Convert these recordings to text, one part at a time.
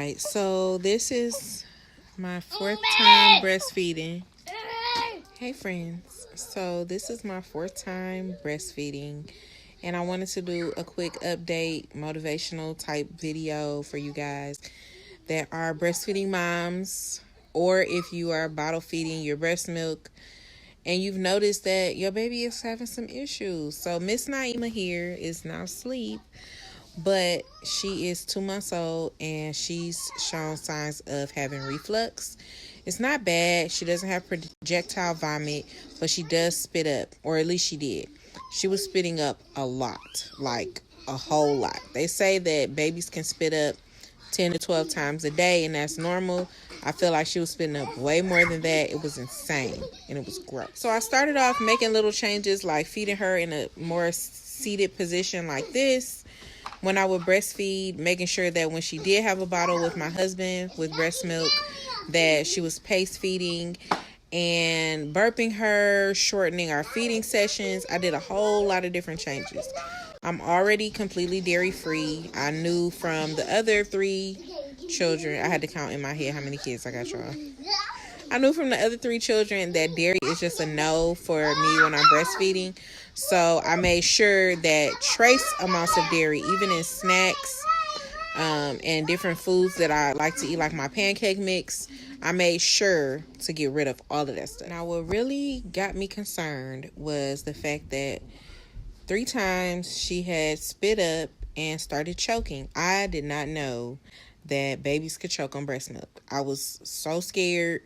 right, so this is my fourth time breastfeeding. Hey, friends. So, this is my fourth time breastfeeding, and I wanted to do a quick update, motivational type video for you guys that are breastfeeding moms, or if you are bottle feeding your breast milk and you've noticed that your baby is having some issues. So, Miss Naeema here is now asleep, but she is 2 months old and she's shown signs of having reflux. It's not bad. She doesn't have projectile vomit, but she does spit up, or at least she did. She was spitting up a lot, like a whole lot. They say that babies can spit up 10 to 12 times a day, and that's normal. I feel like she was spitting up way more than that. It was insane, and it was gross. So I started off making little changes, like feeding her in a more seated position like this when I would breastfeed, making sure that when she did have a bottle with my husband with breast milk, that she was pace feeding and burping her, shortening our feeding sessions. I did a whole lot of different changes. I'm already completely dairy free. I knew from the other 3 children, I had to count in my head how many kids I got, y'all. I knew from the other 3 children that dairy is just a no for me when I'm breastfeeding. So I made sure that trace amounts of dairy, even in snacks, and different foods that I like to eat, like my pancake mix, I made sure to get rid of all of that stuff. Now, what really got me concerned was the fact that 3 times she had spit up and started choking. I did not know that babies could choke on breast milk. I was so scared.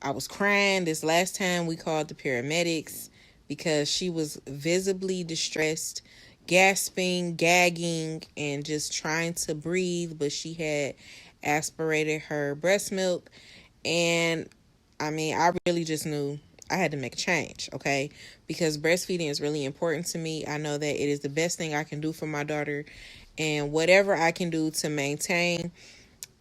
I was crying. This last time we called the paramedics because she was visibly distressed, gasping, gagging, and just trying to breathe, but she had aspirated her breast milk. And I mean, I really just knew I had to make a change, okay? Because breastfeeding is really important to me. I know that it is the best thing I can do for my daughter, and whatever I can do to maintain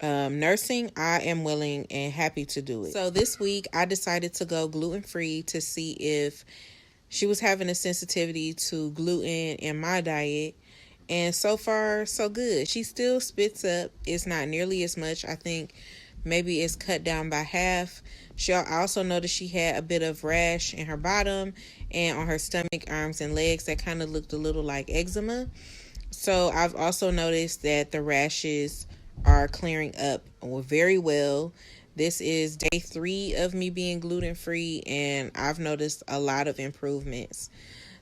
nursing, I am willing and happy to do it. So this week I decided to go gluten-free to see if she was having a sensitivity to gluten in my diet. And so far, so good. She still spits up. It's not nearly as much. I think maybe it's cut down by half. I also noticed she had a bit of rash in her bottom and on her stomach, arms, and legs that kind of looked a little like eczema. So I've also noticed that the rashes are clearing up very well. This is day 3 of me being gluten-free, and I've noticed a lot of improvements.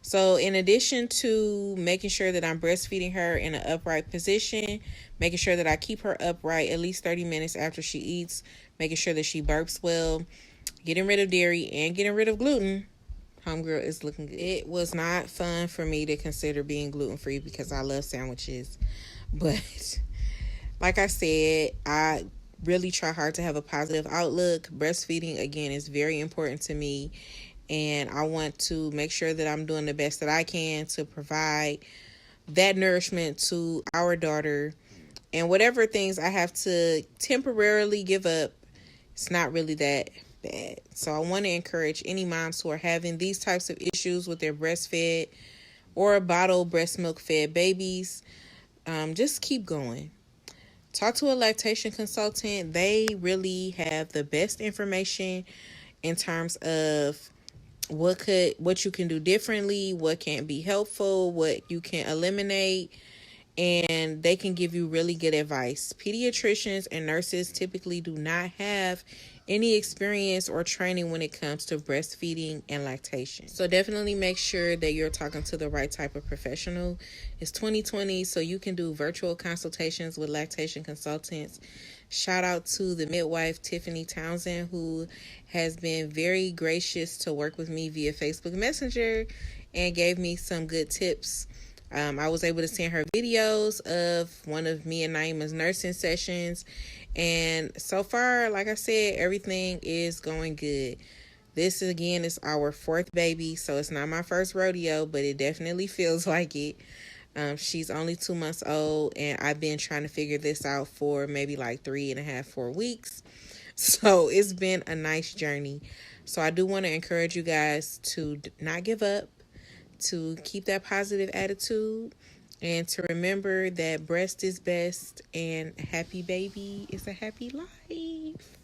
So in addition to making sure that I'm breastfeeding her in an upright position, making sure that I keep her upright at least 30 minutes after she eats, making sure that she burps well, getting rid of dairy, and getting rid of gluten, homegirl is looking good. It was not fun for me to consider being gluten-free because I love sandwiches. But like I said, I really try hard to have a positive outlook. Breastfeeding, again, is very important to me, and I want to make sure that I'm doing the best that I can to provide that nourishment to our daughter. And whatever things I have to temporarily give up, it's not really that bad. So I want to encourage any moms who are having these types of issues with their breastfed or bottle breast milk fed babies, just keep going. Talk to a lactation consultant. They really have the best information in terms of what you can do differently, what can be helpful, what you can eliminate, and they can give you really good advice. Pediatricians and nurses typically do not have any experience or training when it comes to breastfeeding and lactation. So definitely make sure that you're talking to the right type of professional. It's 2020, so you can do virtual consultations with lactation consultants. Shout out to the midwife, Tiffany Townsend, who has been very gracious to work with me via Facebook Messenger and gave me some good tips. I was able to send her videos of one of me and Naeema's nursing sessions. And so far, like I said, everything is going good. This, again, is our 4th baby, so it's not my first rodeo, but it definitely feels like it. She's only 2 months old, and I've been trying to figure this out for maybe like 3.5, 4 weeks. So it's been a nice journey. So I do want to encourage you guys to not give up, to keep that positive attitude, And to remember that breast is best and a happy baby is a happy life.